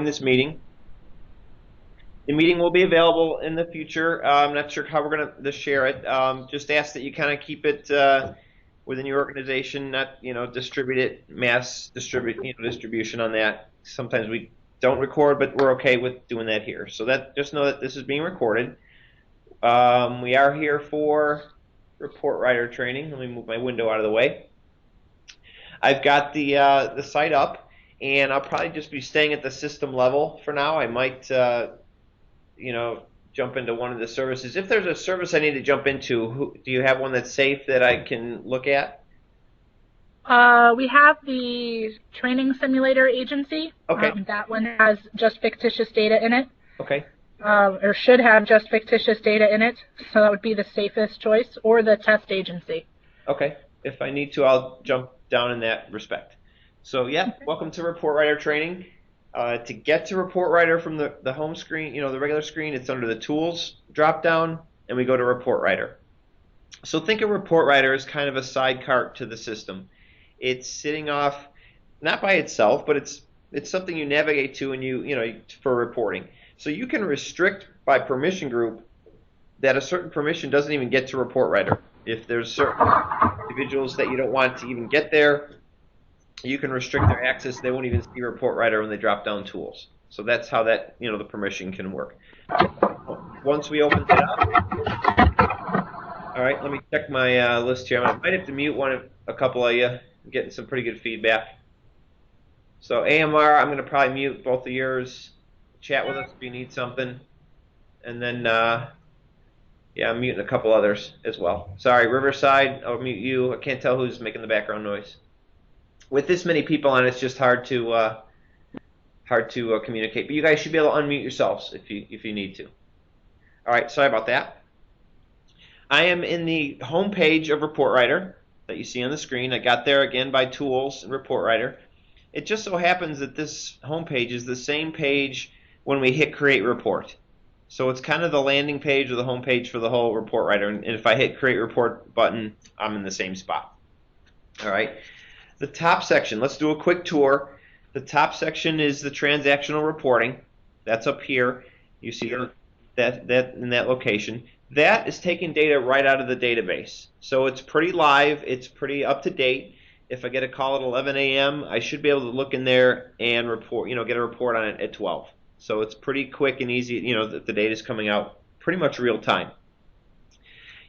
recording this meeting. The meeting will be available in the future. I'm not sure how we're going to share it. Just ask that you kind of keep it within your organization, not distribute it, distribution on that. Sometimes we don't record, but we're okay with doing that here. So just know that this is being recorded. We are here for ReportWriter training. Let me move my window out of the way. I've got the site up, and I'll probably just be staying at the system level for now. I might jump into one of the services. If there's a service I need to jump into, do you have one that's safe that I can look at? We have the training simulator agency. Okay. That one has just fictitious data in it. Okay. Or should have just fictitious data in it, so that would be the safest choice, or the test agency. Okay. If I need to, I'll jump down in that respect. So yeah, welcome to ReportWriter training. To get to ReportWriter from the home screen, the regular screen, it's under the Tools drop-down, and we go to ReportWriter. So think of ReportWriter as kind of a sidecar to the system. It's sitting off, not by itself, but it's something you navigate to and for reporting. So you can restrict by permission group that a certain permission doesn't even get to ReportWriter. If there's certain individuals that you don't want to even get there, you can restrict their access. They won't even see ReportWriter when they drop down tools. So that's how that the permission can work. Once we open it up, all right. Let me check my list here. I might have to mute a couple of you. I'm getting some pretty good feedback. So AMR, I'm going to probably mute both of yours. Chat with us if you need something, and then yeah, I'm muting a couple others as well. Sorry, Riverside, I'll mute you. I can't tell who's making the background noise. With this many people on, it's just hard to communicate. But you guys should be able to unmute yourselves if you need to. All right, sorry about that. I am in the home page of ReportWriter that you see on the screen. I got there again by Tools and ReportWriter. It just so happens that this home page is the same page when we hit Create Report. So it's kind of the landing page or the home page for the whole ReportWriter. And if I hit Create Report button, I'm in the same spot. All right. The top section, let's do a quick tour. The top section is the transactional reporting. That's up here. You see that in that location. That is taking data right out of the database. So it's pretty live. It's pretty up to date. If I get a call at 11 a.m., I should be able to look in there and report, get a report on it at 12. So it's pretty quick and easy. The data is coming out pretty much real time.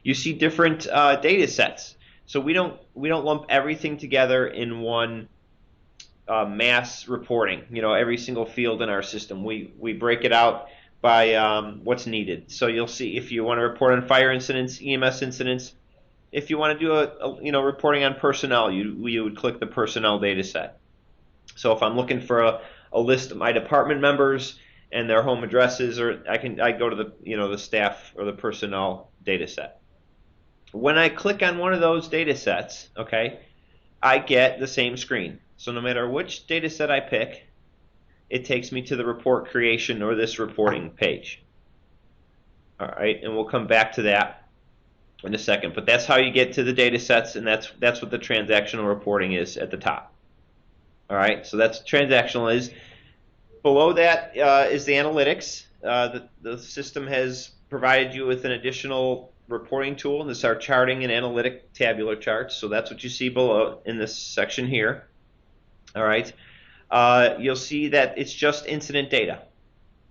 You see different data sets. So we don't lump everything together in one mass reporting. Every single field in our system. We break it out by what's needed. So you'll see if you want to report on fire incidents, EMS incidents. If you want to do a reporting on personnel, you would click the personnel data set. So if I'm looking for a list of my department members and their home addresses, or I go to the staff or the personnel data set. When I click on one of those data sets, okay, I get the same screen. So no matter which data set I pick, it takes me to the report creation or this reporting page. All right, and we'll come back to that in a second. But that's how you get to the data sets, and that's what the transactional reporting is at the top. All right, so that's transactional is. Below that is the analytics. The system has provided you with an additional reporting tool, and this is our charting and analytic tabular charts. So that's what you see below in this section here. All right, you'll see that it's just incident data.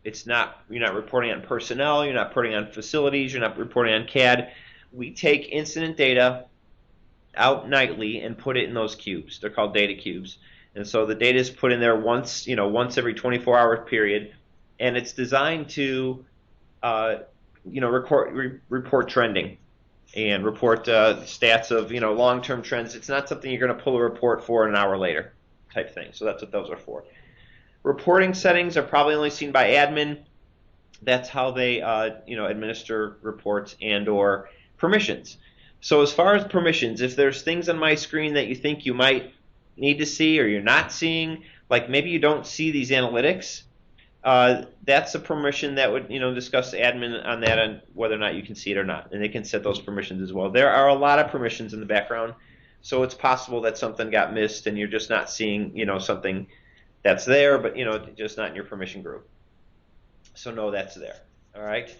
You're not reporting on personnel, you're not reporting on facilities, you're not reporting on CAD. We take incident data out nightly and put it in those cubes. They're called data cubes. And so the data is put in there once every 24-hour period, and it's designed to report trending and report stats of long-term trends. It's not something you're going to pull a report for an hour later type thing. So that's what those are for. Reporting settings are probably only seen by admin. That's how they administer reports and or permissions. So as far as permissions, if there's things on my screen that you think you might need to see or you're not seeing, like maybe you don't see these analytics, that's a permission that would discuss admin on that and whether or not you can see it or not, and they can set those permissions as well. There are a lot of permissions in the background, so it's possible that something got missed and you're just not seeing something that's there, but just not in your permission group. So know that's there. All right.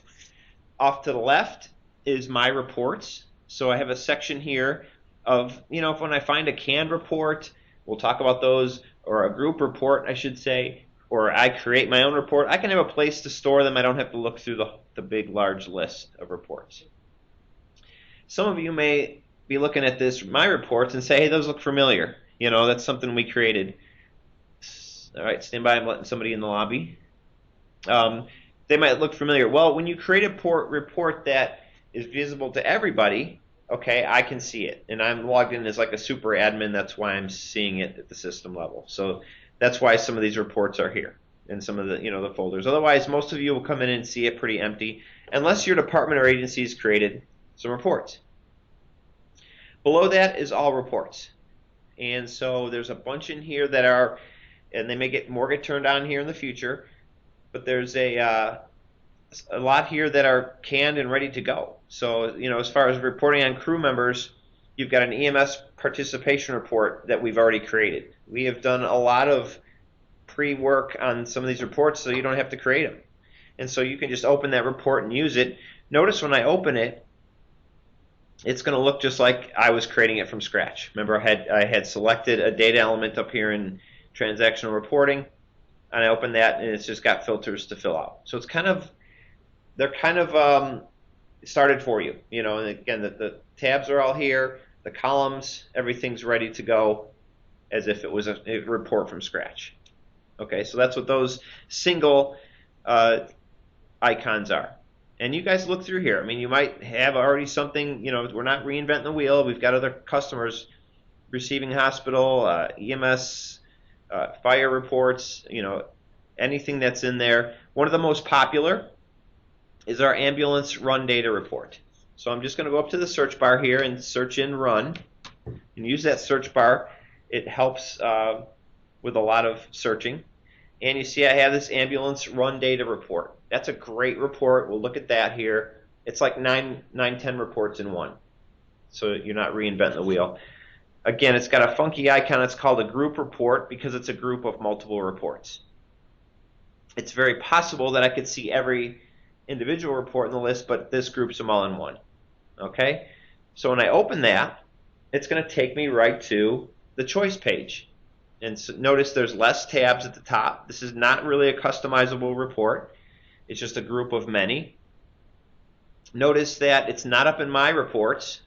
Off to the left is my reports. So I have a section here of, if when I find a canned report, we'll talk about those, or a group report, I should say, or I create my own report, I can have a place to store them. I don't have to look through the big, large list of reports. Some of you may be looking at my reports and say, hey, those look familiar. That's something we created. All right, stand by. I'm letting somebody in the lobby. They might look familiar. Well, when you create a report that is visible to everybody, okay, I can see it. And I'm logged in as like a super admin. That's why I'm seeing it at the system level. So that's why some of these reports are here in some of the, the folders. Otherwise, most of you will come in and see it pretty empty, unless your department or agency has created some reports. Below that is all reports. And so there's a bunch in here that are, and they may get turned on here in the future, but there's a lot here that are canned and ready to go. So, as far as reporting on crew members, you've got an EMS participation report that we've already created. We have done a lot of pre-work on some of these reports so you don't have to create them. And so you can just open that report and use it. Notice when I open it, it's going to look just like I was creating it from scratch. Remember, I had selected a data element up here in transactional reporting, and I opened that, and it's just got filters to fill out. So it's they're kind of started for you. And again, the tabs are all here, the columns, everything's ready to go as if it was a report from scratch. Okay, so that's what those single icons are. And you guys look through here. I mean, you might have already something, we're not reinventing the wheel. We've got other customers, receiving hospital, EMS, fire reports, anything that's in there. One of the most popular is our ambulance run data report. So I'm just going to go up to the search bar here and search in run and use that search bar. It helps with a lot of searching. And you see I have this ambulance run data report. That's a great report. We'll look at that here. It's like 10 reports in one. So you're not reinventing the wheel. Again, it's got a funky icon. It's called a group report because it's a group of multiple reports. It's very possible that I could see every individual report in the list, but this groups them all in one. Okay? So when I open that, it's going to take me right to the choice page. And so notice there's less tabs at the top. This is not really a customizable report. It's just a group of many. Notice that it's not up in my reports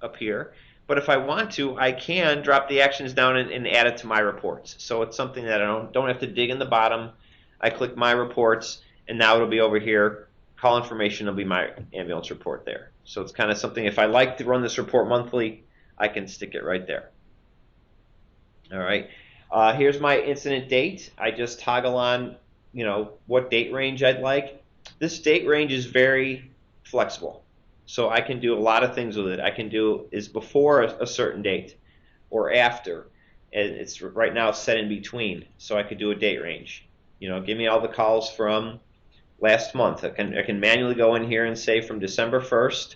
up here. But if I want to, I can drop the actions down and add it to my reports. So it's something that I don't have to dig in the bottom. I click my reports, and now it'll be over here. Call information will be my ambulance report there. So it's kind of something, if I like to run this report monthly, I can stick it right there. All right. Here's my incident date. I just toggle on, what date range I'd like. This date range is very flexible. So I can do a lot of things with it. I can do is before a certain date or after. And it's right now set in between. So I could do a date range. Give me all the calls from last month. I can manually go in here and say from December 1st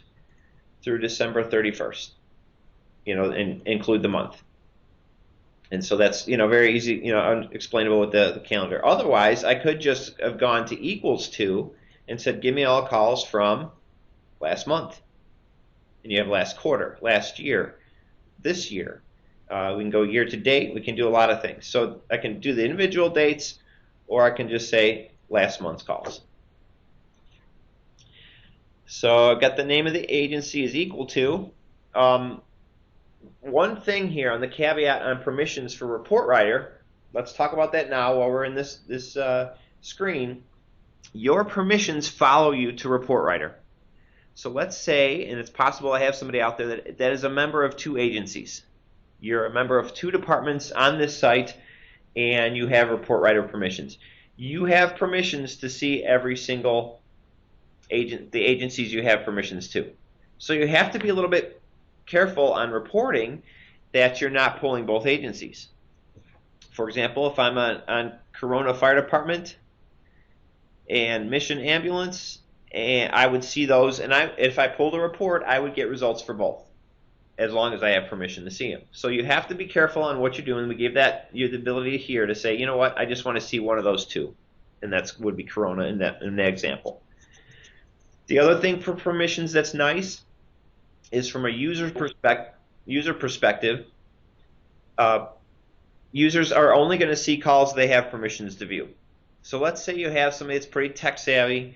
through December 31st. And include the month. And so that's very easy, explainable with the calendar. Otherwise, I could just have gone to equals to and said, give me all calls from last month. And you have last quarter, last year, this year. We can go year to date. We can do a lot of things. So I can do the individual dates, or I can just say last month's calls. So I've got the name of the agency is equal to. One thing here on the caveat on permissions for ReportWriter, let's talk about that now while we're in this screen. Your permissions follow you to ReportWriter. So let's say, and it's possible I have somebody out there that is a member of 2 agencies. You're a member of 2 departments on this site, and you have ReportWriter permissions. You have permissions to see every single the agencies you have permissions to. So you have to be a little bit careful on reporting that you're not pulling both agencies. For example, if I'm on Corona Fire Department and Mission Ambulance, and I would see those, and if I pulled a report, I would get results for both. as long as I have permission to see them. So you have to be careful on what you're doing. We gave you the ability here to say, you know what, I just want to see one of those two, and that would be Corona in that example. The other thing for permissions that's nice is from a user perspective. Users are only going to see calls they have permissions to view. So let's say you have somebody that's pretty tech savvy.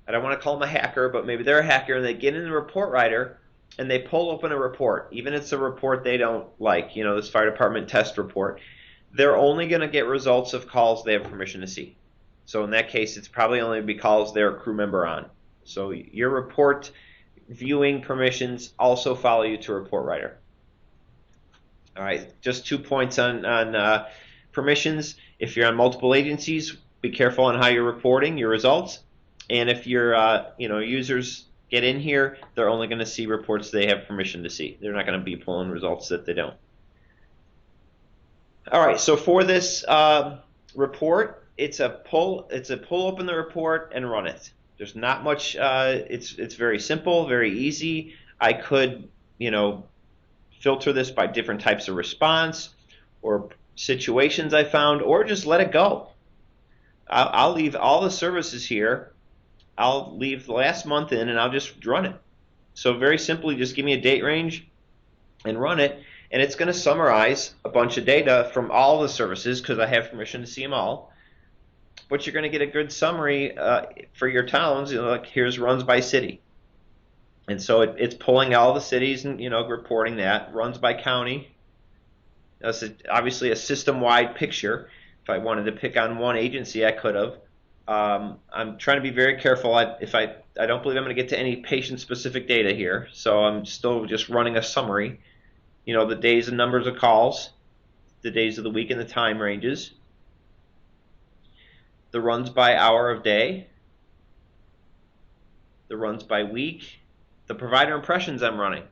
I don't want to call them a hacker, but maybe they're a hacker, and they get in the ReportWriter and they pull open a report, even if it's a report they don't like, this fire department test report. They're only going to get results of calls they have permission to see. So in that case, it's probably only be calls they're a crew member on. So your report viewing permissions also follow you to ReportWriter. All right, just 2 points on permissions. If you're on multiple agencies, be careful on how you're reporting your results. And if your users get in here, they're only going to see reports they have permission to see. They're not going to be pulling results that they don't. All right, so for this report, it's a pull open the report and run it. There's not much. It's very simple, very easy. I could filter this by different types of response or situations I found, or just let it go. I'll leave all the services here. I'll leave the last month in, and I'll just run it. So very simply, just give me a date range and run it, and it's going to summarize a bunch of data from all the services because I have permission to see them all. But you're going to get a good summary for your towns. Like here's runs by city. And so it's pulling all the cities and reporting that. Runs by county. That's obviously a system-wide picture. If I wanted to pick on one agency, I could have. I'm trying to be very careful. I don't believe I'm going to get to any patient-specific data here, so I'm still just running a summary. The days and numbers of calls, the days of the week and the time ranges, the runs by hour of day, the runs by week, the provider impressions I'm running.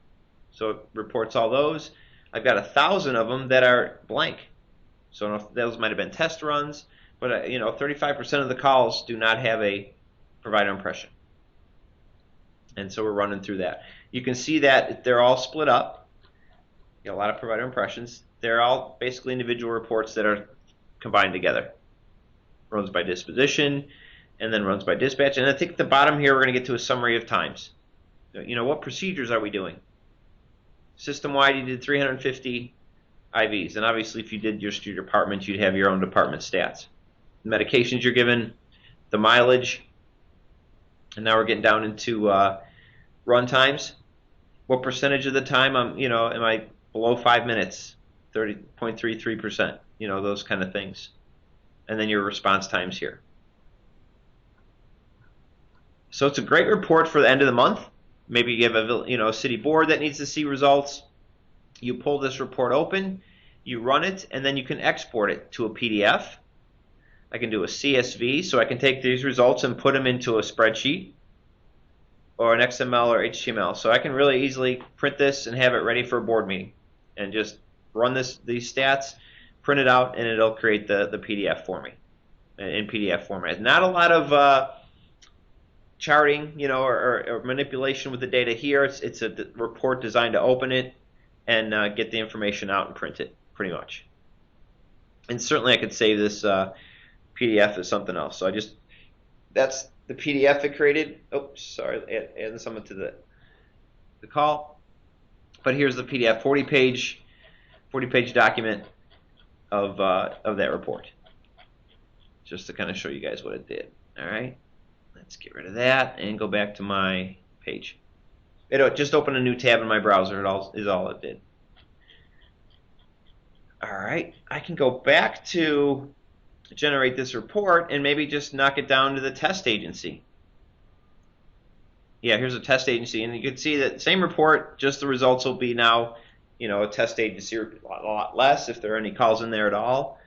So it reports all those. I've got 1,000 of them that are blank. So those might have been test runs, but 35% of the calls do not have a provider impression. And so we're running through that. You can see that they're all split up. A lot of provider impressions. They're all basically individual reports that are combined together. Runs by disposition, and then runs by dispatch. And I think at the bottom here we're going to get to a summary of times. What procedures are we doing? System-wide, you did 350 IVs. And obviously, if you did just your department, you'd have your own department stats. The medications you're given, the mileage. And now we're getting down into run times. What percentage of the time am I below 5 minutes? 30.33%. Those kind of things. And then your response times here. So it's a great report for the end of the month. Maybe you have a city board that needs to see results. You pull this report open, you run it, and then you can export it to a PDF. I can do a CSV, so I can take these results and put them into a spreadsheet or an XML or HTML. So I can really easily print this and have it ready for a board meeting and just run these stats, print it out, and it'll create the PDF for me in PDF format. Not a lot of charting, or manipulation with the data here. It's a report designed to open it and get the information out and print it, pretty much. And certainly I could save this PDF as something else. So that's the PDF it created. Oops, sorry, adding something to the call. But here's the PDF, 40-page document of that report, just to kind of show you guys what it did. All right. Let's get rid of that and go back to my page. It just opened a new tab in my browser. Is all it did. All right, I can go back to generate this report and maybe just knock it down to the test agency. Yeah, here's a test agency, and you can see that same report, just the results will be now, a test agency, a lot less if there are any calls in there at all.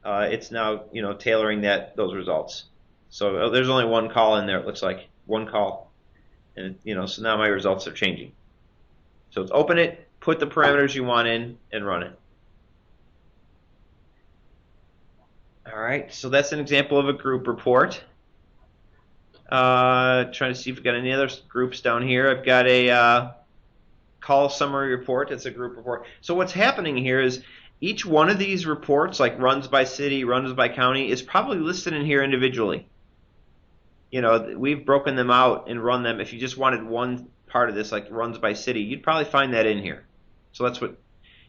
It's now, tailoring those results. So there's only one call in there, it looks like. One call. And so now my results are changing. So let's open it, put the parameters you want in, and run it. All right, so that's an example of a group report. Trying to see if we've got any other groups down here. I've got a call summary report. It's a group report. So what's happening here is each one of these reports, like runs by city, runs by county, is probably listed in here individually. We've broken them out and run them. If you just wanted one part of this, like runs by city, you'd probably find that in here. So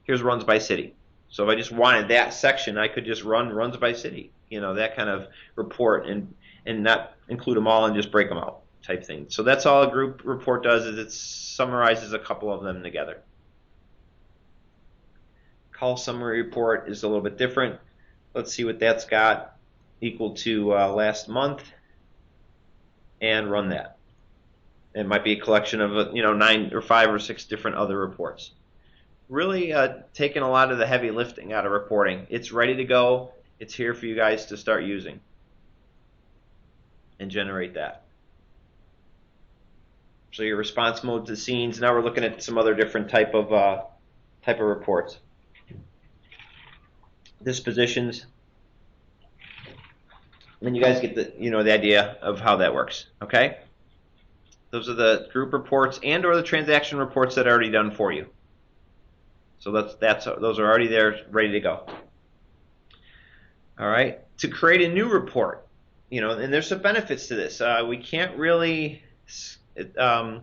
here's runs by city. So if I just wanted that section, I could just run runs by city, that kind of report, and not include them all and just break them out type thing. So that's all a group report does, is it summarizes a couple of them together. Call summary report is a little bit different. Let's see what that's got. Equal to last month, and run that. It might be a collection of 9 or 5 or 6 different other reports. Really taking a lot of the heavy lifting out of reporting. It's ready to go. It's here for you guys to start using and generate that. So your response mode to scenes. Now we're looking at some other different type of reports. Dispositions. And you guys get the the idea of how that works. Okay. Those are the group reports and/or the transaction reports that are already done for you. So those are already there, ready to go. All right. To create a new report, and there's some benefits to this. We can't really, we're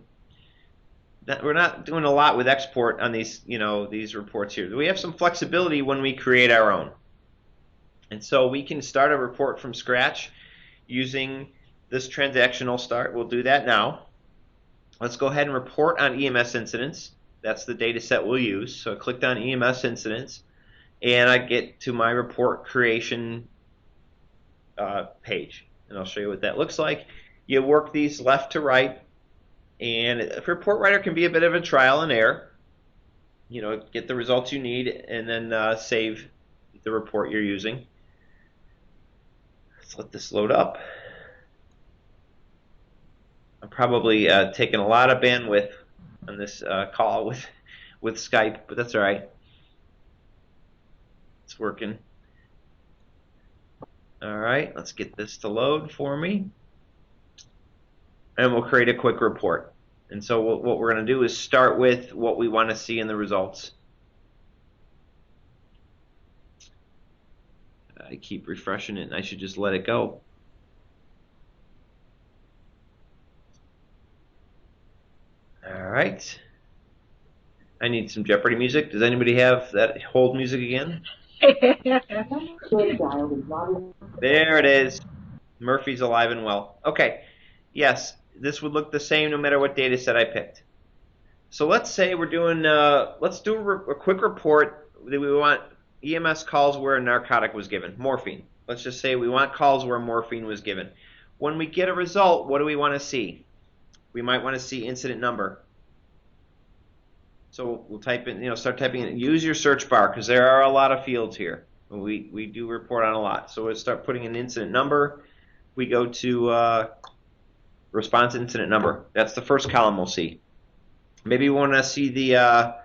not doing a lot with export on these, these reports here. We have some flexibility when we create our own, and so we can start a report from scratch using this transactional start. We'll do that now. Let's go ahead and report on EMS incidents. That's the data set we'll use. So I clicked on EMS incidents, and I get to my report creation page. And I'll show you what that looks like. You work these left to right, and ReportWriter can be a bit of a trial and error. Get the results you need, and then save the report you're using. Let's let this load up. I'm probably taking a lot of bandwidth on this call with Skype, but that's all right. It's working. All right, let's get this to load for me, and we'll create a quick report. And so what we're going to do is start with what we want to see in the results. I keep refreshing it, and I should just let it go. All right. I need some Jeopardy music. Does anybody have that hold music again? There it is. Murphy's alive and well. Okay. Yes, this would look the same no matter what data set I picked. So let's say we're doing, let's do a quick report that we want EMS calls where a narcotic was given, morphine. Let's just say we want calls where morphine was given. When we get a result, what do we want to see? We might want to see incident number. So we'll type in, start typing in. Use your search bar because there are a lot of fields here. We do report on a lot. So we'll start putting in incident number. We go to response incident number. That's the first column we'll see. Maybe we want to see the,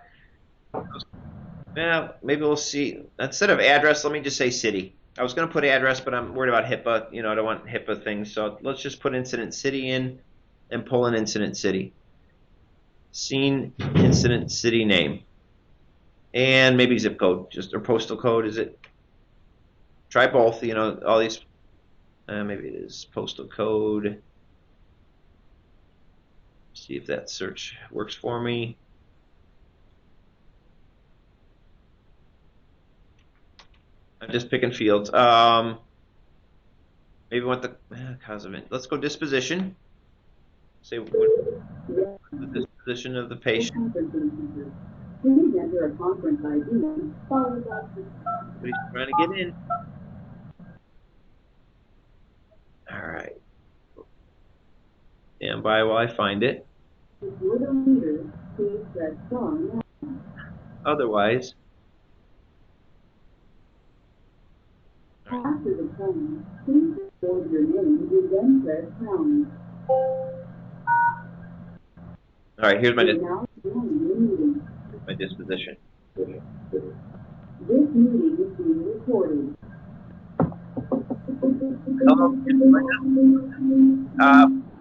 maybe we'll see, instead of address, let me just say city. I was going to put address, but I'm worried about HIPAA. I don't want HIPAA things. So let's just put incident city in and pull an incident city. Scene, incident, city name, and maybe zip code, or postal code. Is it? Try both. All these. Maybe it is postal code. See if that search works for me. I'm just picking fields. Maybe we want the cause of it. Let's go disposition. Say the disposition of the patient. Please enter a conference ID. Somebody's trying to get in. All right. Stand by while I find it. Otherwise. After the tone, please record your name and then press pound. All right, here's my disposition. This meeting is being recorded.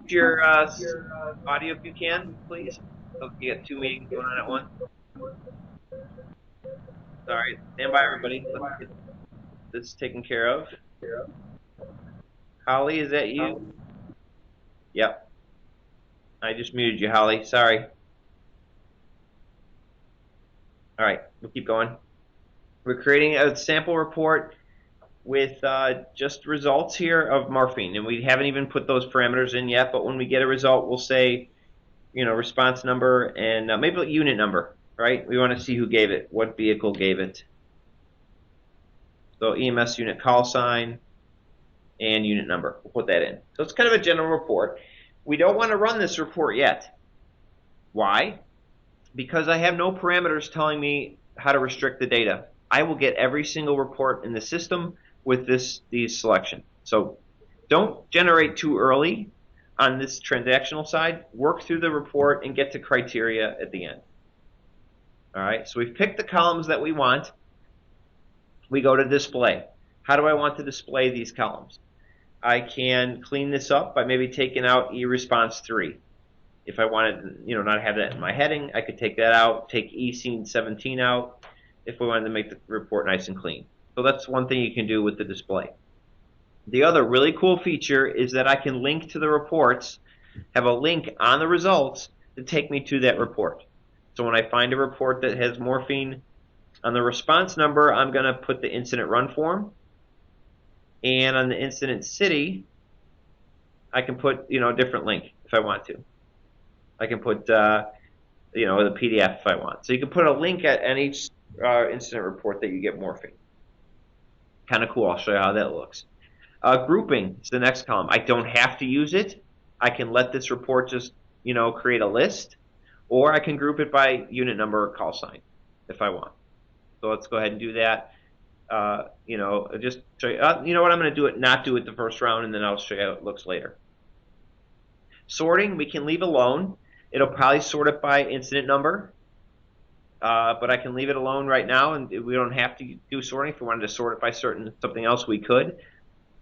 Your audio if you can, please. Oh, you got two meetings going on at once. Sorry, stand by, everybody. Let's get this taken care of. Holly, is that you? Yep. I just muted you, Holly. Sorry. All right, we'll keep going. We're creating a sample report with just results here of morphine, and we haven't even put those parameters in yet. But when we get a result, we'll say, response number and maybe a unit number, right? We want to see who gave it, what vehicle gave it. So EMS unit call sign and unit number. We'll put that in. So it's kind of a general report. We don't want to run this report yet. Why? Because I have no parameters telling me how to restrict the data. I will get every single report in the system with these selection. So don't generate too early on this transactional side. Work through the report and get to criteria at the end. All right, so we've picked the columns that we want. We go to display. How do I want to display these columns? I can clean this up by maybe taking out eResponse 3. If I wanted, not have that in my heading, I could take that out, take eScene 17 out if we wanted to make the report nice and clean. So that's one thing you can do with the display. The other really cool feature is that I can link to the reports, have a link on the results to take me to that report. So when I find a report that has morphine, on the response number, I'm going to put the incident run form. And on the incident city, I can put a different link if I want to. I can put the PDF if I want. So you can put a link at each incident report that you get morphine. Kind of cool. I'll show you how that looks. Grouping is the next column. I don't have to use it. I can let this report just create a list, or I can group it by unit number or call sign if I want. So let's go ahead and do that. Just show you. You know what? I'm going to not do it the first round, and then I'll show you how it looks later. Sorting, we can leave alone. It'll probably sort it by incident number, but I can leave it alone right now, and we don't have to do sorting. If we wanted to sort it by something else, we could.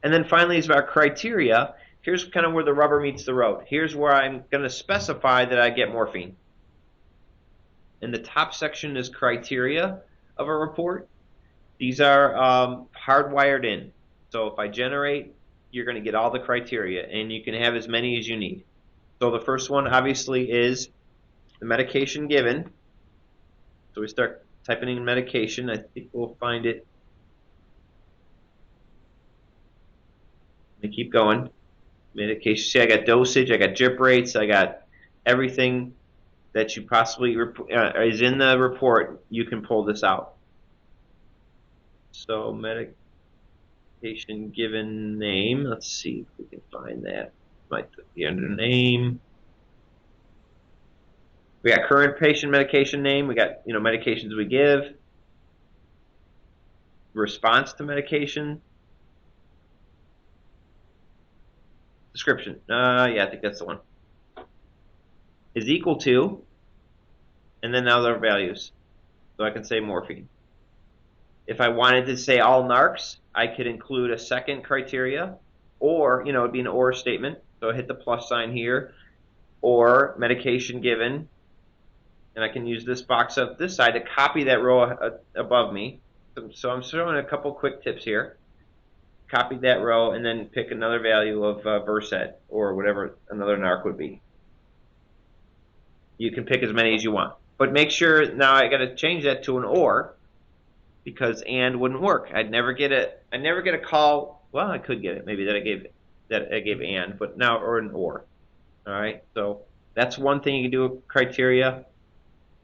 And then finally is our criteria. Here's kind of where the rubber meets the road. Here's where I'm going to specify that I get morphine. In the top section is criteria of a report. These are hardwired in. So if I generate, you're going to get all the criteria, and you can have as many as you need. So the first one obviously is the medication given. So we start typing in medication. I think we'll find it. Let me keep going. Medication. See, I got dosage, I got drip rates, I got everything that you possibly is in the report. You can pull this out. So medication given name. Let's see if we can find that. Might be under name. We got current patient medication name. We got medications we give. Response to medication. Description. Yeah, I think that's the one. Is equal to, and then now there are values. So I can say morphine. If I wanted to say all narcs, I could include a second criteria, or it'd be an or statement. So I hit the plus sign here, or medication given, and I can use this box up this side to copy that row above me. So I'm showing a couple quick tips here. Copy that row and then pick another value of Versed or whatever another narc would be. You can pick as many as you want, but make sure now I got to change that to an or, because and wouldn't work. I'd never get a call. Well, I could get it maybe that I gave and, but now or an or. All right, so that's one thing you can do with criteria.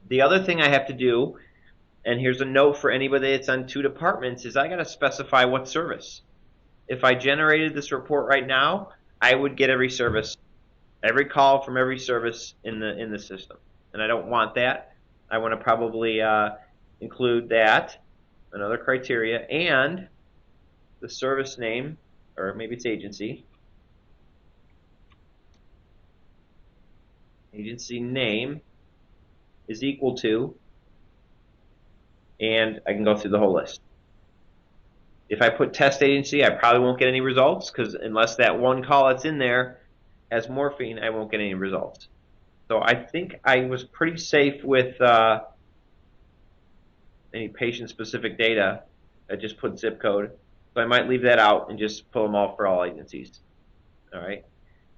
The other thing I have to do, and here's a note for anybody that's on two departments, is I got to specify what service. If I generated this report right now, I would get every service, every call from every service in the system, and I don't want that. I want to probably include that, another criteria, and the service name, or maybe it's agency. Agency name is equal to, and I can go through the whole list. If I put test agency, I probably won't get any results, because unless that one call that's in there has morphine, I won't get any results. So I think I was pretty safe with any patient-specific data. I just put zip code. So I might leave that out and just pull them all for all agencies. All right.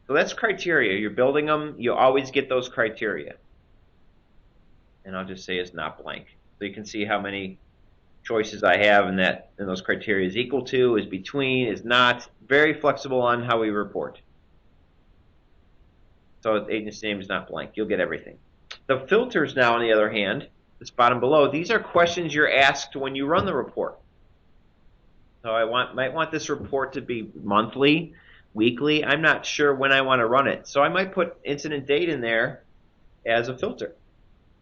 So that's criteria. You're building them. You always get those criteria. And I'll just say it's not blank. So you can see how many choices I have, and those criteria is equal to, is between, is not. Very flexible on how we report. So the agency name is not blank. You'll get everything. The filters now, on the other hand, this bottom below, these are questions you're asked when you run the report. So I might want this report to be monthly, weekly. I'm not sure when I want to run it. So I might put incident date in there as a filter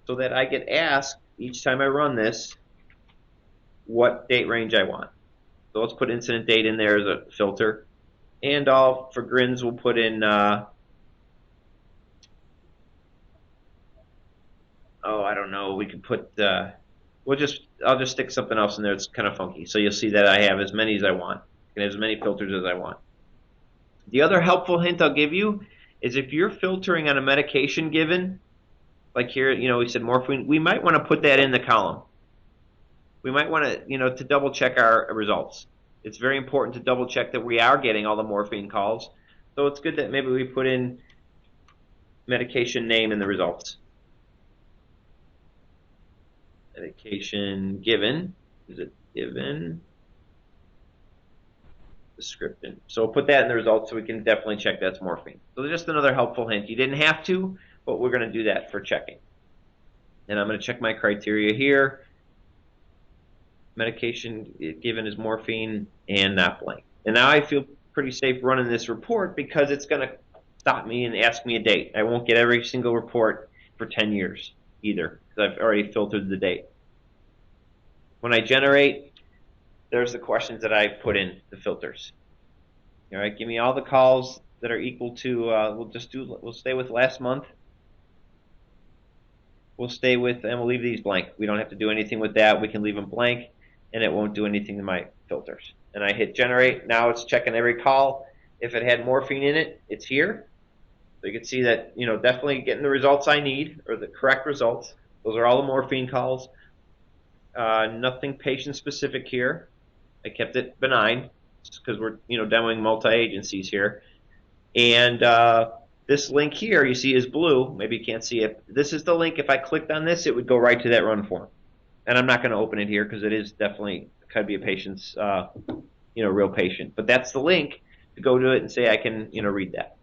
so that I get asked each time I run this what date range I want. So let's put incident date in there as a filter. And for grins, we'll put in, I don't know, we could put, I'll just stick something else in there that's kind of funky. So you'll see that I have as many as I want, and as many filters as I want. The other helpful hint I'll give you is if you're filtering on a medication given, like here, we said morphine, we might want to put that in the column. We might want to, to double check our results. It's very important to double check that we are getting all the morphine calls. So it's good that maybe we put in medication name in the results. Medication given. Is it given? Description. So we'll put that in the results so we can definitely check that's morphine. So just another helpful hint. You didn't have to, but we're going to do that for checking. And I'm going to check my criteria here. Medication given is morphine and not blank. And now I feel pretty safe running this report because it's going to stop me and ask me a date. I won't get every single report for 10 years either because I've already filtered the date. When I generate, there's the questions that I put in the filters. All right, give me all the calls that are equal to, we'll stay with last month. We'll stay with, and we'll leave these blank. We don't have to do anything with that. We can leave them blank, and it won't do anything to my filters. And I hit generate. Now it's checking every call. If it had morphine in it, it's here. So you can see that, definitely getting the results I need, or the correct results. Those are all the morphine calls. Nothing patient-specific here. I kept it benign, just because we're, demoing multi-agencies here. And this link here you see is blue. Maybe you can't see it. This is the link. If I clicked on this, it would go right to that run form. And I'm not going to open it here because it is definitely could be a patient's, real patient. But that's the link to go to it and say I can, read that.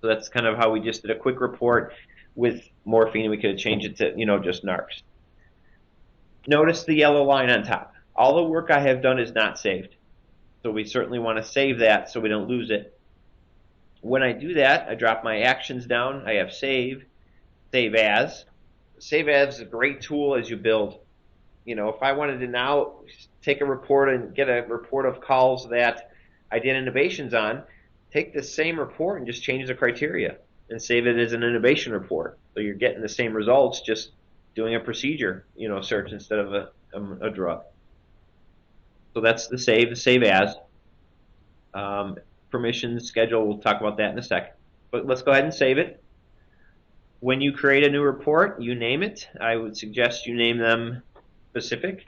So that's kind of how we just did a quick report with morphine. We could have changed it to, just narcs. Notice the yellow line on top. All the work I have done is not saved. So we certainly want to save that so we don't lose it. When I do that, I drop my actions down. I have save, save as. Save as is a great tool as you build. If I wanted to now take a report and get a report of calls that I did intubations on, take the same report and just change the criteria and save it as an intubation report. So you're getting the same results, just doing a procedure, search instead of a drug. So that's the save as. Permissions, schedule, we'll talk about that in a second. But let's go ahead and save it. When you create a new report, you name it. I would suggest you name them specific.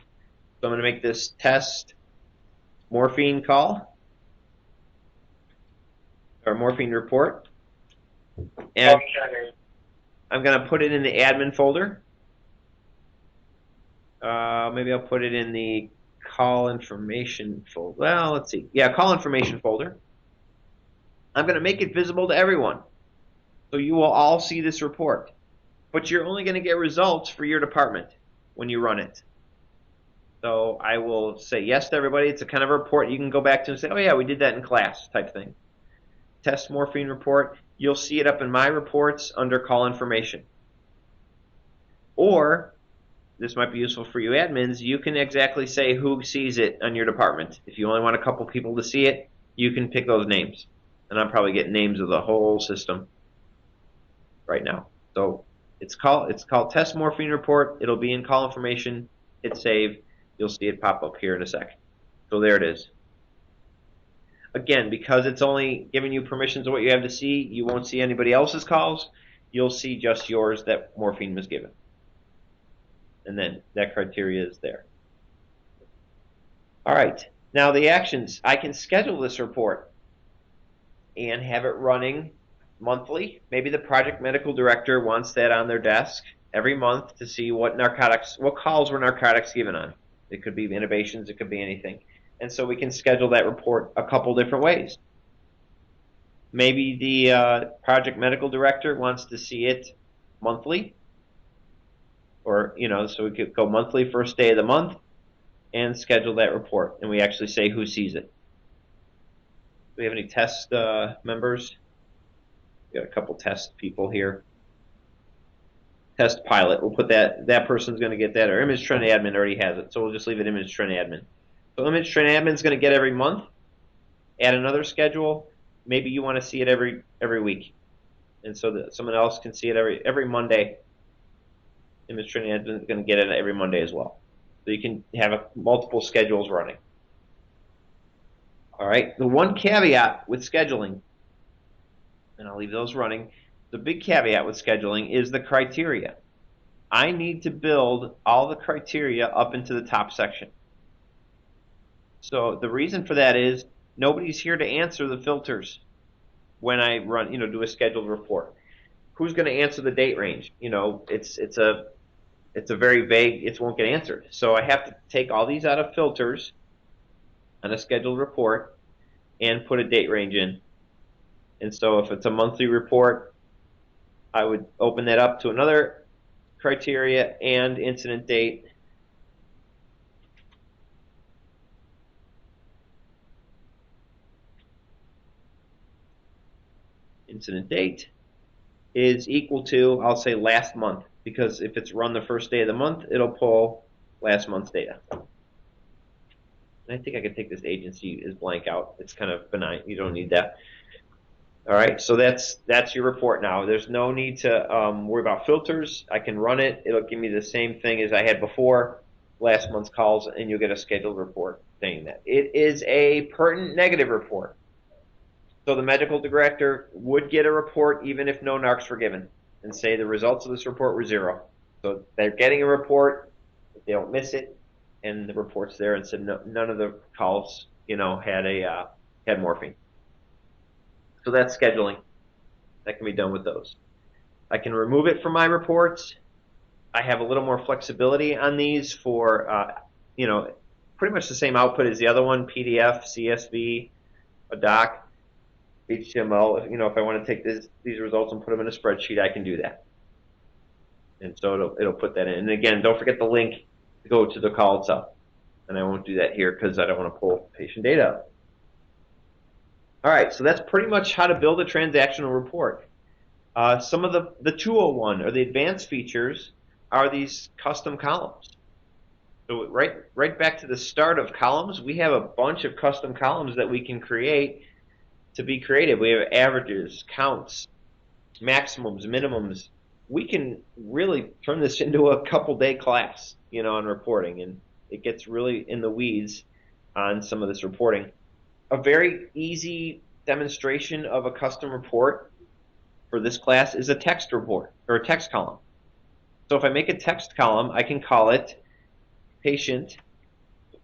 So I'm going to make this test morphine call, or morphine report. And I'm going to put it in the admin folder. Maybe I'll put it in the call information folder. Well, let's see. Yeah, call information folder. I'm going to make it visible to everyone. So you will all see this report. But you're only going to get results for your department when you run it. So I will say yes to everybody. It's a kind of a report you can go back to and say, oh yeah, we did that in class type thing. Test morphine report. You'll see it up in my reports under call information. Or, this might be useful for you admins, you can exactly say who sees it on your department. If you only want a couple people to see it, you can pick those names. And I'm probably getting names of the whole system right now. So it's called Test Morphine Report. It'll be in call information. Hit save. You'll see it pop up here in a second. So there it is. Again, because it's only giving you permissions of what you have to see, you won't see anybody else's calls. you'll see just yours that morphine was given. And then that criteria is there. All right, now the actions. I can schedule this report and have it running monthly. Maybe the project medical director wants that on their desk every month to see what calls were narcotics given on. It could be intubations, it could be anything. And so we can schedule that report a couple different ways. Maybe the project medical director wants to see it monthly, or so we could go monthly, first day of the month, and schedule that report. And we actually say who sees it. Do we have any test members? We got a couple test people here. Test pilot. We'll put that person's going to get that, or ImageTrend admin already has it, so we'll just leave it ImageTrend admin. So ImageTrend admin is going to get every month. Add another schedule. Maybe you want to see it every week, and so that someone else can see it every Monday. ImageTrend admin is going to get it every Monday as well. So you can have multiple schedules running. All right. The one caveat with scheduling, and I'll leave those running. The big caveat with scheduling is the criteria. I need to build all the criteria up into the top section. So the reason for that is nobody's here to answer the filters when I run, do a scheduled report. Who's going to answer the date range? It's a very vague. It won't get answered. So I have to take all these out of filters on a scheduled report and put a date range in. And so if it's a monthly report, I would open that up to another criteria and incident date. Incident date is equal to, I'll say, last month, because if it's run the first day of the month, it'll pull last month's data. And I think I could take this agency as blank out. It's kind of benign. You don't need that. All right, so that's your report now. There's no need to worry about filters. I can run it. It'll give me the same thing as I had before, last month's calls, and you'll get a scheduled report saying that. It is a pertinent negative report. So the medical director would get a report even if no narcs were given and say the results of this report were 0. So they're getting a report, they don't miss it, and the report's there and said none of the calls had morphine. So that's scheduling. That can be done with those. I can remove it from my reports. I have a little more flexibility on these for, pretty much the same output as the other one, PDF, CSV, a doc, HTML. If I want to take these results and put them in a spreadsheet, I can do that. And so it'll put that in. And again, don't forget the link to go to the call itself. And I won't do that here because I don't want to pull patient data up. All right, so that's pretty much how to build a transactional report. Some of the 201 or the advanced features are these custom columns. So right back to the start of columns, we have a bunch of custom columns that we can create to be creative. We have averages, counts, maximums, minimums. We can really turn this into a couple-day class, on reporting, and it gets really in the weeds on some of this reporting. A very easy demonstration of a custom report for this class is a text report, or a text column. So if I make a text column, I can call it patient,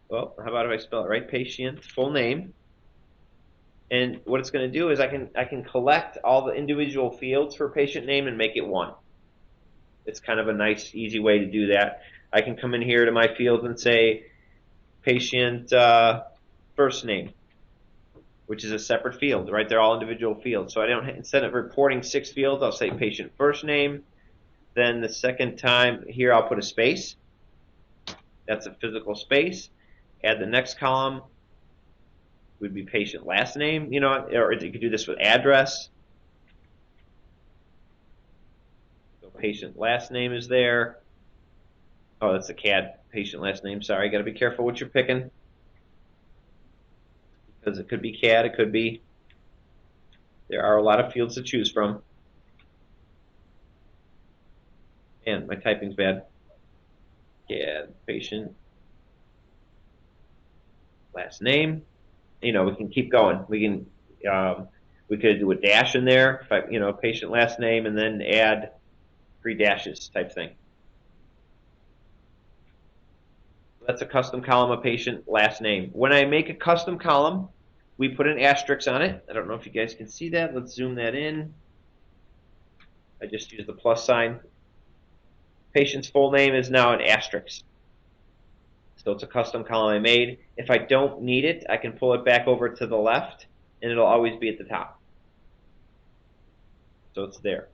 well, how about if I spell it right? Patient, full name. And what it's going to do is I can collect all the individual fields for patient name and make it one. It's kind of a nice, easy way to do that. I can come in here to my fields and say patient first name, which is a separate field, right? They're all individual fields. So I don't, instead of reporting 6 fields, I'll say patient first name. Then the second time here, I'll put a space. That's a physical space. Add the next column would be patient last name, or you could do this with address. So patient last name is there. Oh, that's a CAD patient last name. Sorry, got to be careful what you're picking. Because it could be CAD, it could be. There are a lot of fields to choose from. And my typing's bad. CAD, patient, last name. We can keep going. We We could do a dash in there, if I, patient last name, and then add 3 dashes type thing. That's a custom column of patient last name. When I make a custom column, we put an asterisk on it. I don't know if you guys can see that. Let's zoom that in. I just use the plus sign. Patient's full name is now an asterisk. So it's a custom column I made. If I don't need it, I can pull it back over to the left, and it'll always be at the top. So it's there.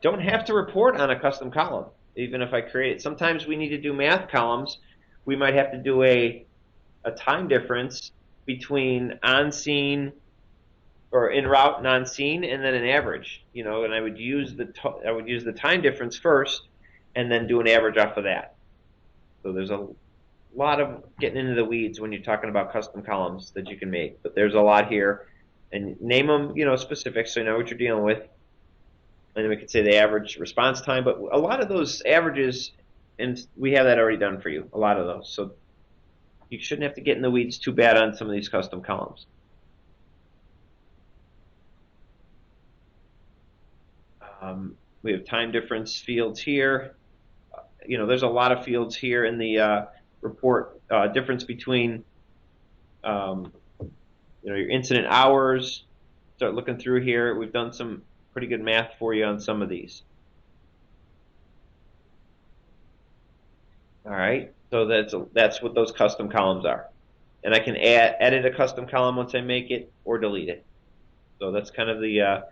Don't have to report on a custom column, even if I create it. Sometimes we need to do math columns. We might have to do a time difference between on-scene or en route and on-scene, and then an average. And I would use the time difference first, and then do an average off of that. So there's a lot of getting into the weeds when you're talking about custom columns that you can make, but there's a lot here, and name them, specifics so you know what you're dealing with. And then we could say the average response time, but a lot of those averages, and we have that already done for you, a lot of those. So you shouldn't have to get in the weeds too bad on some of these custom columns. We have time difference fields here. There's a lot of fields here in the report. Difference between your incident hours. Start looking through here. We've done some pretty good math for you on some of these. All right, so that's what those custom columns are. And I can edit a custom column once I make it, or delete it. So that's kind of the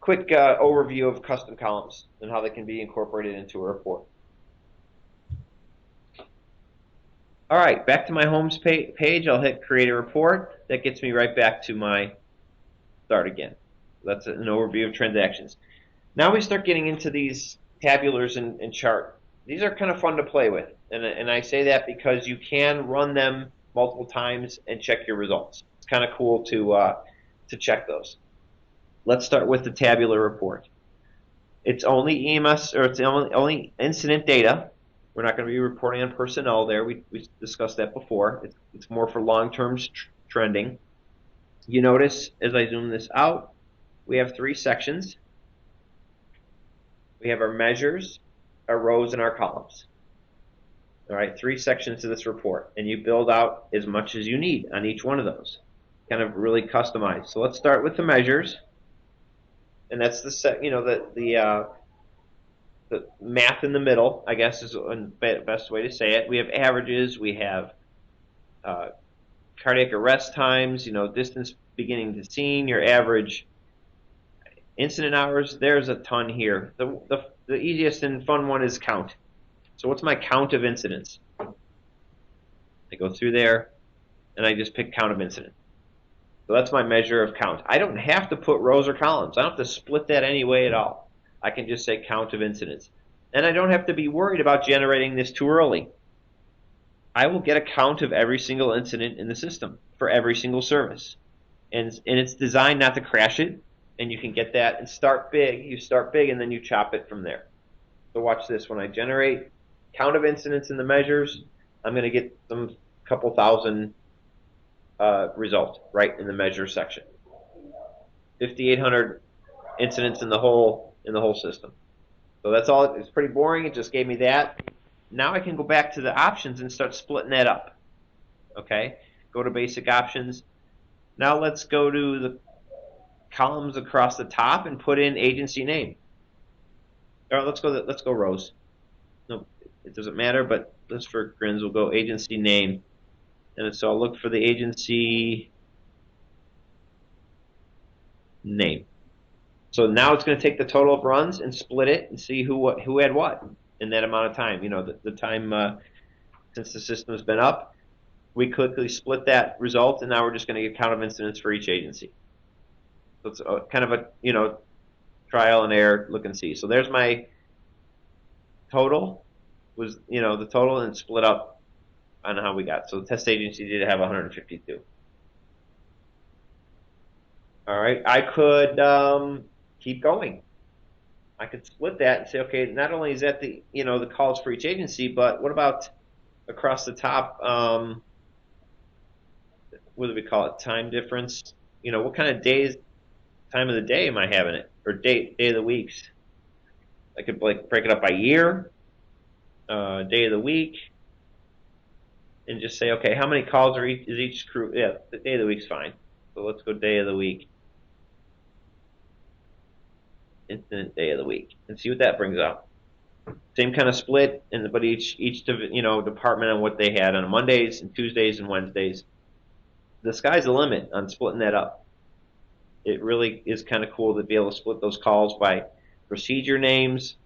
quick overview of custom columns and how they can be incorporated into a report. All right, back to my home page. I'll hit create a report. That gets me right back to my start again. That's an overview of transactions. Now we start getting into these tabulars and chart. These are kind of fun to play with, and I say that because you can run them multiple times and check your results. It's kind of cool to check those. Let's start with the tabular report. It's only EMS, or it's only incident data. We're not going to be reporting on personnel there. We discussed that before. It's more for long-term trending. You notice as I zoom this out, we have 3 sections. We have our measures, our rows, and our columns. All right, 3 sections to this report, and you build out as much as you need on each one of those. Kind of really customized. So let's start with the measures, and that's the math in the middle, I guess, is the best way to say it. We have averages. We have cardiac arrest times. Distance beginning to scene. Your average incident hours. There's a ton here. The easiest and fun one is count. So what's my count of incidents? I go through there, and I just pick count of incidents. So that's my measure of count. I don't have to put rows or columns. I don't have to split that any way at all. I can just say count of incidents. And I don't have to be worried about generating this too early. I will get a count of every single incident in the system for every single service. And it's designed not to crash it. And you can get that and start big. You start big, and then you chop it from there. So watch this. When I generate count of incidents in the measures, I'm going to get some couple thousand result right in the measure section. 5,800 incidents in the whole system. So that's all. It's pretty boring. It just gave me that. Now I can go back to the options and start splitting that up. Okay. Go to basic options. Now let's go to the columns across the top and put in agency name. All right, let's go rows. No, it doesn't matter, but just for grins, we'll go agency name. And so I'll look for the agency name. So now it's going to take the total of runs and split it and see who had what in that amount of time. The time since the system's been up. We quickly split that result, and now we're just going to get count of incidents for each agency. So it's kind of a trial and error look and see. So there's my total was the total and split up on how we got. So the test agency did have 152. All right, I could keep going. I could split that and say, okay, not only is that the the calls for each agency, but what about across the top? What do we call it? Time difference. What kind of days time of the day am I having it, or day of the weeks. I could break it up by year, day of the week, and just say, okay, how many calls is each crew? Yeah, the day of the week's fine. So let's go day of the week, incident day of the week, and see what that brings up. Same kind of split, but each department on what they had on Mondays and Tuesdays and Wednesdays. The sky's the limit on splitting that up. It really is kind of cool to be able to split those calls by procedure names,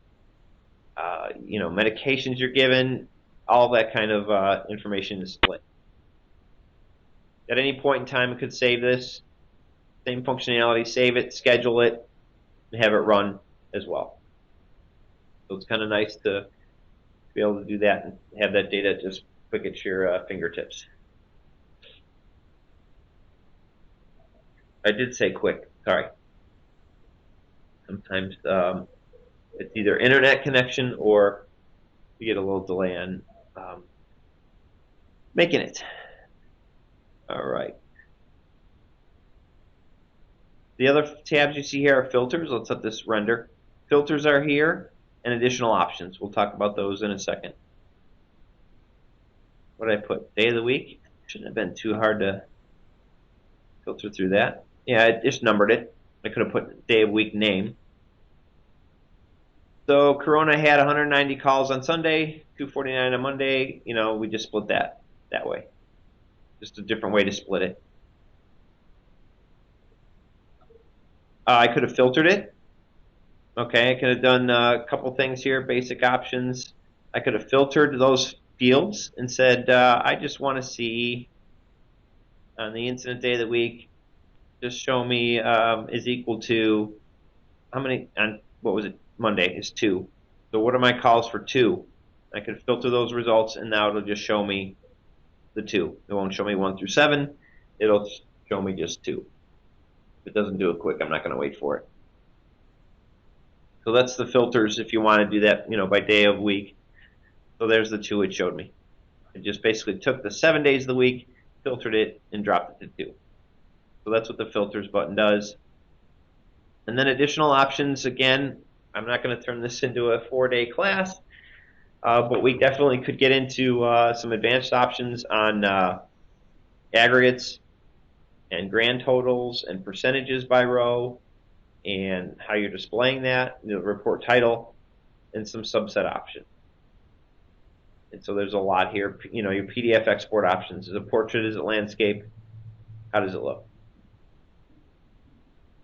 medications you're given, all that kind of information is split. At any point in time, it could save this. Same functionality, save it, schedule it, and have it run as well. So it's kind of nice to be able to do that and have that data just quick at your fingertips. I did say quick, sorry. Sometimes it's either internet connection or you get a little delay on making it. All right. The other tabs you see here are filters. Let's let this render. Filters are here, and additional options. We'll talk about those in a second. What did I put? Day of the week? Shouldn't have been too hard to filter through that. Yeah, I just numbered it. I could have put day of week name. So Corona had 190 calls on Sunday, 249 on Monday. We just split that way. Just a different way to split it. I could have filtered it. Okay, I could have done a couple things here, basic options. I could have filtered those fields and said, I just want to see on the incident day of the week, just show me is equal to how many, on what was it, Monday is 2. So what are my calls for 2? I could filter those results, and now it'll just show me the 2. It won't show me 1 through 7. It'll show me just 2. If it doesn't do it quick, I'm not going to wait for it. So that's the filters if you want to do that, by day of week. So there's the 2 it showed me. It just basically took the 7 days of the week, filtered it, and dropped it to 2. So that's what the filters button does. And then additional options, again, I'm not going to turn this into a 4-day class, but we definitely could get into some advanced options on aggregates and grand totals and percentages by row and how you're displaying that, the report title, and some subset options. And so there's a lot here. Your PDF export options. Is it portrait? Is it landscape? How does it look?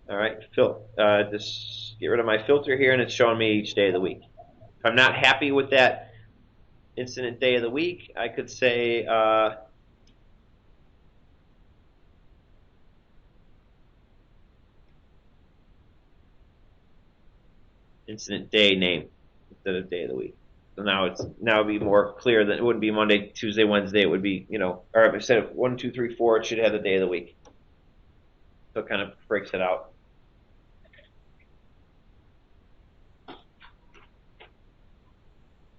All right, just get rid of my filter here, and it's showing me each day of the week. If I'm not happy with that incident day of the week, I could say incident day name instead of day of the week. So now it'd be more clear that it wouldn't be Monday, Tuesday, Wednesday. It would be, or instead of 1, 2, 3, 4, it should have the day of the week. So it kind of breaks it out.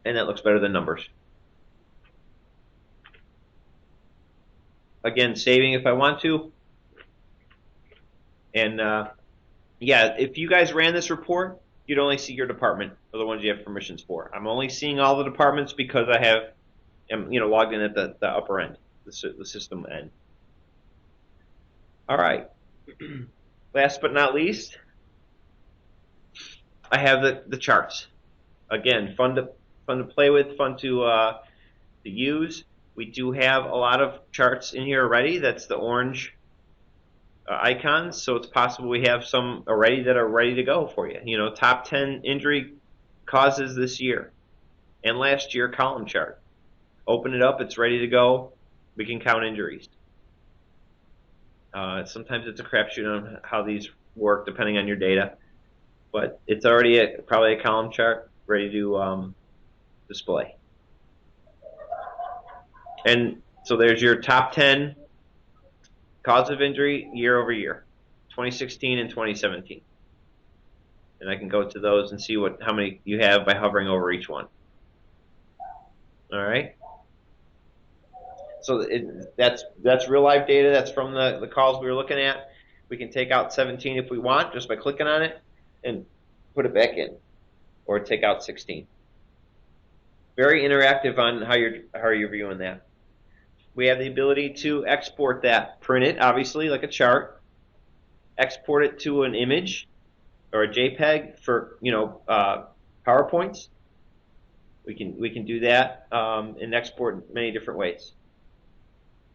And that looks better than numbers. Again, saving if I want to. And yeah, if you guys ran this report, you'd only see your department or the ones you have permissions for. I'm only seeing all the departments because I am logged in at the upper end, the system end. All right. Last but not least, I have the charts. Again, fun to play with, fun to use. We do have a lot of charts in here already. That's the orange icons, so it's possible we have some already that are ready to go for you. Top 10 injury causes this year and last year column chart. Open it up, it's ready to go. We can count injuries. Sometimes it's a crapshoot on how these work depending on your data, but it's already probably a column chart ready to display. And so there's your top 10 cause of injury year over year, 2016 and 2017. And I can go to those and see how many you have by hovering over each one. All right. So that's real life data. That's from the calls we were looking at. We can take out 17 if we want, just by clicking on it, and put it back in, or take out 16. Very interactive on how you're viewing that. We have the ability to export that, print it, obviously, like a chart, export it to an image or a JPEG for PowerPoints. We can do that and export many different ways.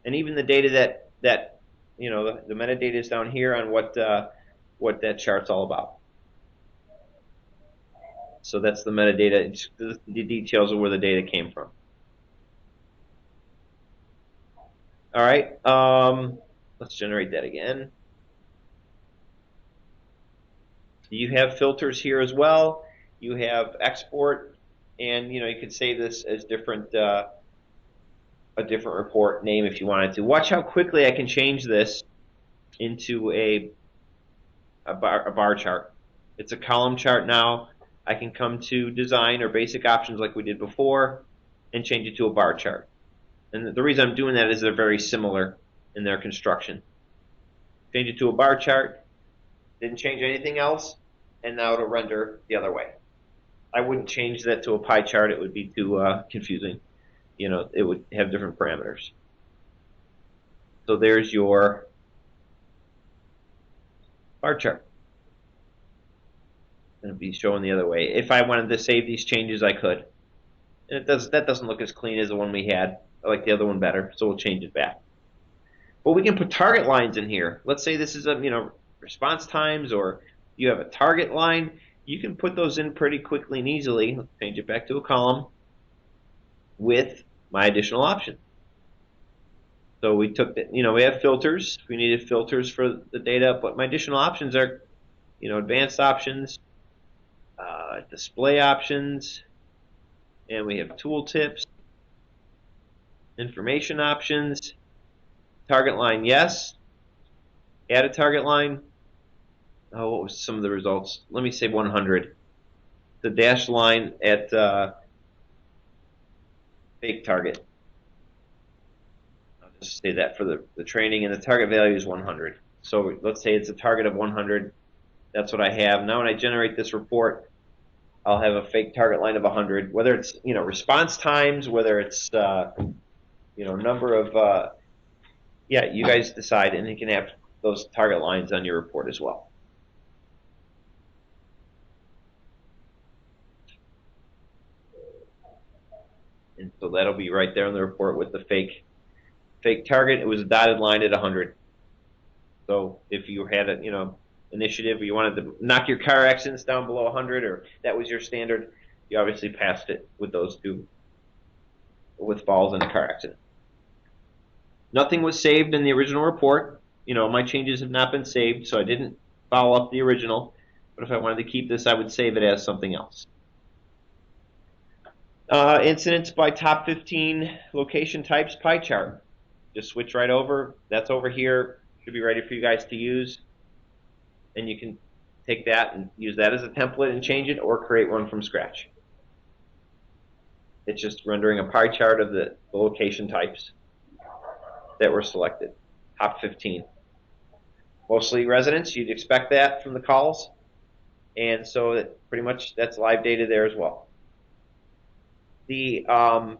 And even the data that the metadata is down here on what that chart's all about. So that's the metadata. It's the details of where the data came from. All right, let's generate that again. You have filters here as well. You have export, and you could save this as a different report name if you wanted to. Watch how quickly I can change this into a bar chart. It's a column chart now. I can come to design or basic options like we did before and change it to a bar chart. And the reason I'm doing that is they're very similar in their construction. Change it to a bar chart, didn't change anything else, and now it'll render the other way. I wouldn't change that to a pie chart. It would be too confusing. It would have different parameters. So there's your bar chart. It'll be showing the other way. If I wanted to save these changes, I could. And that doesn't look as clean as the one we had. I like the other one better, so we'll change it back. But we can put target lines in here. Let's say this is a response times, or you have a target line. You can put those in pretty quickly and easily. Let's change it back to a column with my additional option. So we took that. We have filters. We needed filters for the data, but my additional options are, advanced options, display options, and we have tooltips, information options, target line, yes, add a target line. Oh, what was some of the results? Let me say 100. The dashed line at fake target. I'll just say that for the training, and the target value is 100. So let's say it's a target of 100. That's what I have. Now when I generate this report, I'll have a fake target line of 100. Whether it's response times, whether it's number of you guys decide, and you can have those target lines on your report as well. And so that'll be right there in the report with the fake target. It was a dotted line at 100. So if you had a initiative, or you wanted to knock your car accidents down below 100, or that was your standard, you obviously passed it with those two, with falls and a car accident. Nothing was saved in the original report. My changes have not been saved, so I didn't follow up the original. But if I wanted to keep this, I would save it as something else. Incidents by top 15 location types pie chart. Just switch right over. That's over here. Should be ready for you guys to use. And you can take that and use that as a template and change it, or create one from scratch. It's just rendering a pie chart of the location types that were selected. Top 15. Mostly residents. You'd expect that from the calls. And so pretty much that's live data there as well. The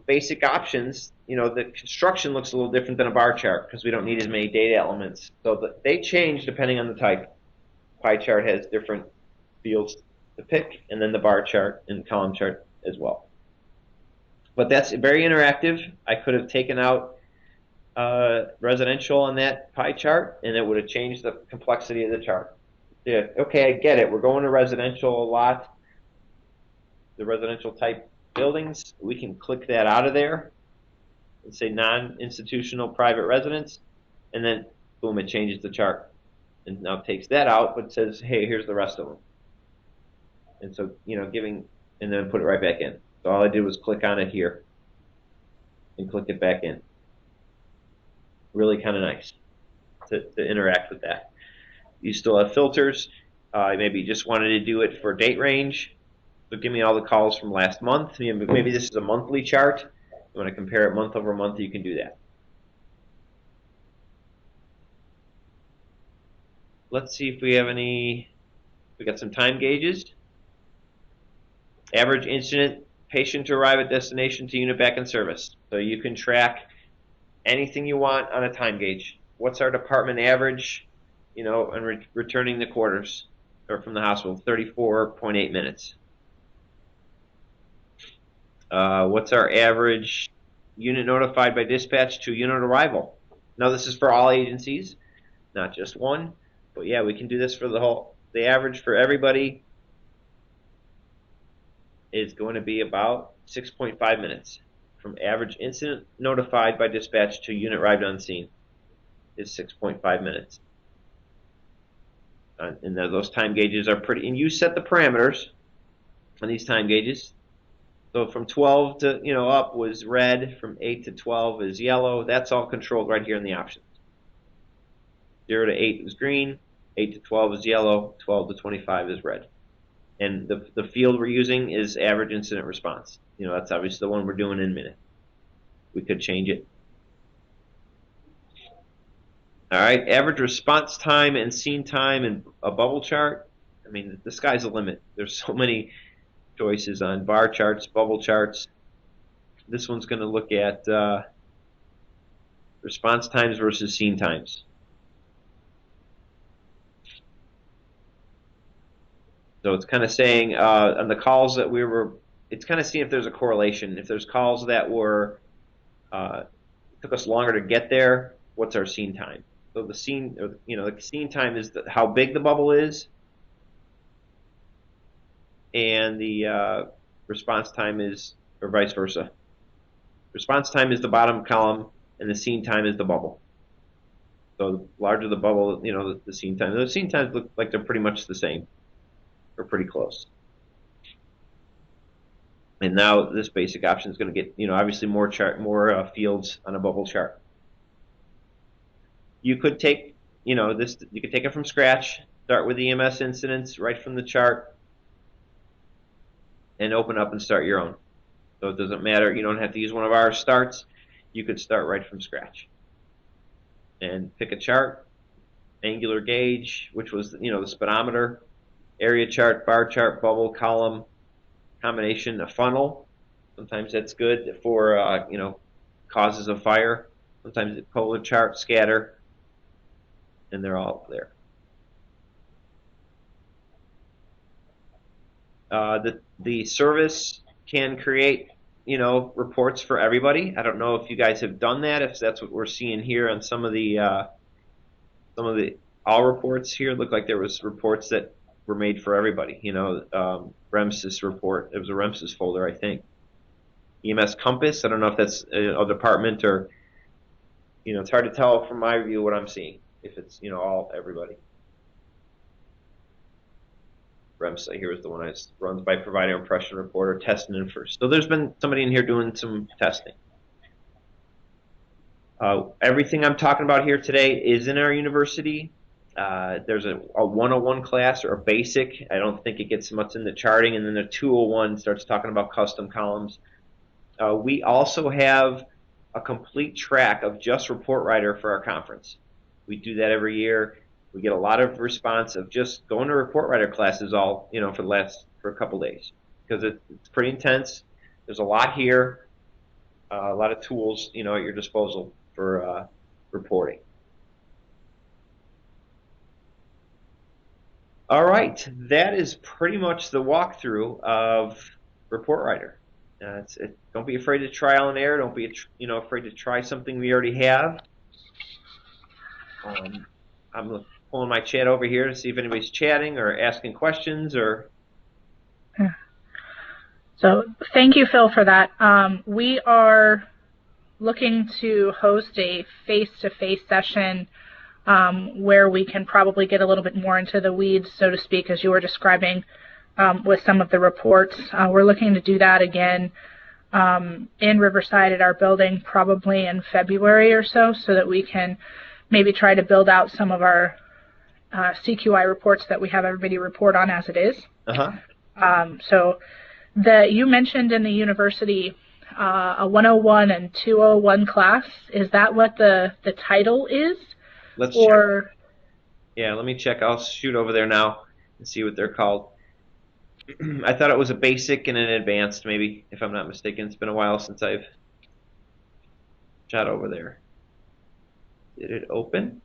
basic options, the construction looks a little different than a bar chart because we don't need as many data elements. So they change depending on the type. Pie chart has different fields to pick, and then the bar chart and column chart as well. But that's very interactive. I could have taken out residential on that pie chart, and it would have changed the complexity of the chart. Yeah, okay, I get it. We're going to residential a lot. The residential type buildings, we can click that out of there and say non-institutional private residence, and then boom, it changes the chart. And now takes that out, but says, hey, here's the rest of them. And so, and then put it right back in. So all I did was click on it here and click it back in. Really kind of nice to interact with that. You still have filters. Maybe you just wanted to do it for date range. So give me all the calls from last month. Maybe this is a monthly chart. You want to compare it month over month, you can do that. let's see if we have any. We got some time gauges. Average incident, patient to arrive at destination to unit back in service. So you can track anything you want on a time gauge. What's our department average, and returning the quarters or from the hospital? 34.8 minutes. What's our average unit notified by dispatch to unit arrival? Now this is for all agencies, not just one, but yeah, we can do this for the average for everybody is going to be about 6.5 minutes. From average incident notified by dispatch to unit arrived on scene is 6.5 minutes. And those time gauges are pretty, and you set the parameters on these time gauges. So from 12 to up was red, from 8 to 12 is yellow. That's all controlled right here in the options. 0 to 8 is green, 8 to 12 is yellow, 12 to 25 is red. And the field we're using is average incident response. That's obviously the one we're doing in minute. We could change it. All right, average response time and scene time in a bubble chart. I mean, the sky's the limit. There's so many choices on bar charts, bubble charts. This one's going to look at response times versus scene times. So it's kind of saying on the calls that it's kind of seeing if there's a correlation. If there's calls that took us longer to get there, what's our scene time? So the scene, the scene time is how big the bubble is, and the response time is, or vice versa. Response time is the bottom column, and the scene time is the bubble. So the larger the bubble, the scene time. The scene times look like they're pretty much the same. Or pretty close. And now this basic option is going to get, obviously more fields on a bubble chart. You could take, you could take it from scratch, start with EMS incidents right from the chart, and open up and start your own. So it doesn't matter. You don't have to use one of our starts. You could start right from scratch. And pick a chart, angular gauge, which was, the speedometer, area chart, bar chart, bubble, column, combination, a funnel. Sometimes that's good for, causes of fire. Sometimes it's polar chart, scatter, and they're all there. The service can create, reports for everybody. I don't know if you guys have done that, if that's what we're seeing here on some of the all reports here. Look like there was reports that were made for everybody. REMSIS report. It was a REMSIS folder, I think. EMS Compass. I don't know if that's a department or, it's hard to tell from my view what I'm seeing, if it's, everybody. REMSIS, here is the one that runs by provider impression report or test and infer. So there's been somebody in here doing some testing. Everything I'm talking about here today is in our university. There's a 101 class or a basic. I don't think it gets much into charting, and then the 201 starts talking about custom columns. We also have a complete track of just ReportWriter for our conference. We do that every year. We get a lot of response of just going to ReportWriter classes all, for a couple days, because it's pretty intense. There's a lot here, a lot of tools, at your disposal for reporting. All right, that is pretty much the walkthrough of ReportWriter. Don't be afraid to trial and error. Don't be afraid to try something we already have. I'm pulling my chat over here to see if anybody's chatting or asking questions or. So thank you, Phil, for that. We are looking to host a face-to-face session where we can probably get a little bit more into the weeds, so to speak, as you were describing with some of the reports. We're looking to do that again in Riverside at our building probably in February or so that we can maybe try to build out some of our CQI reports that we have everybody report on as it is. So you mentioned in the university a 101 and 201 class. Is that what the title is? Let's check. Yeah, let me check. I'll shoot over there now and see what they're called. I thought it was a basic and an advanced, maybe, if I'm not mistaken. It's been a while since I've shot over there. Did it open?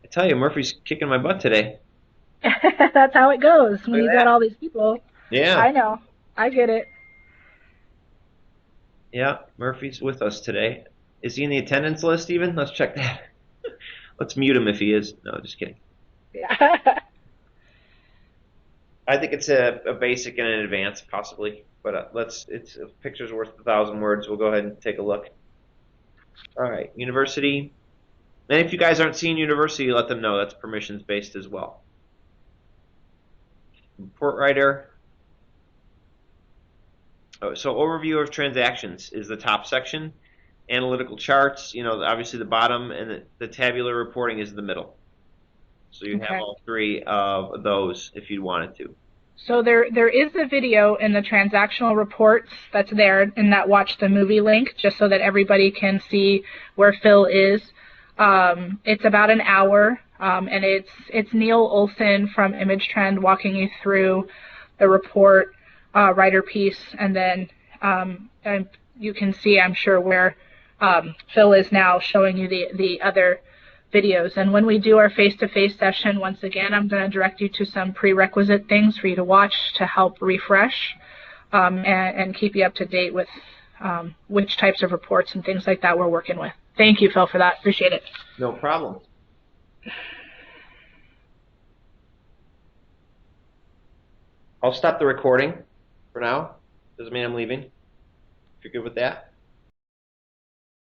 I tell you, Murphy's kicking my butt today. That's how it goes when Look you've at got that. all these people. Yeah, I know. I get it. yeah, Murphy's with us today. Is he in the attendance list even? Let's check that. Let's mute him if he is. No, just kidding. Yeah. I think it's a basic and an advanced, possibly. But it's a picture's worth 1,000 words. We'll go ahead and take a look. All right, university. And if you guys aren't seeing university, let them know. That's permissions based as well. Report writer. Oh, so overview of transactions is the top section. Analytical charts, obviously the bottom, and the tabular reporting is the middle. So you have all three of those if you wanted to. So there is a video in the transactional reports that's there in that watch the movie link, just so that everybody can see where Phil is. It's about an hour, and it's Neil Olson from ImageTrend walking you through the report writer piece, and then and you can see, I'm sure, where Phil is now, showing you the other videos. And when we do our face-to-face session, once again, I'm going to direct you to some prerequisite things for you to watch to help refresh and keep you up to date with which types of reports and things like that we're working with. Thank you, Phil, for that. Appreciate it. No problem. I'll stop the recording for now. Doesn't mean I'm leaving. If you're good with that.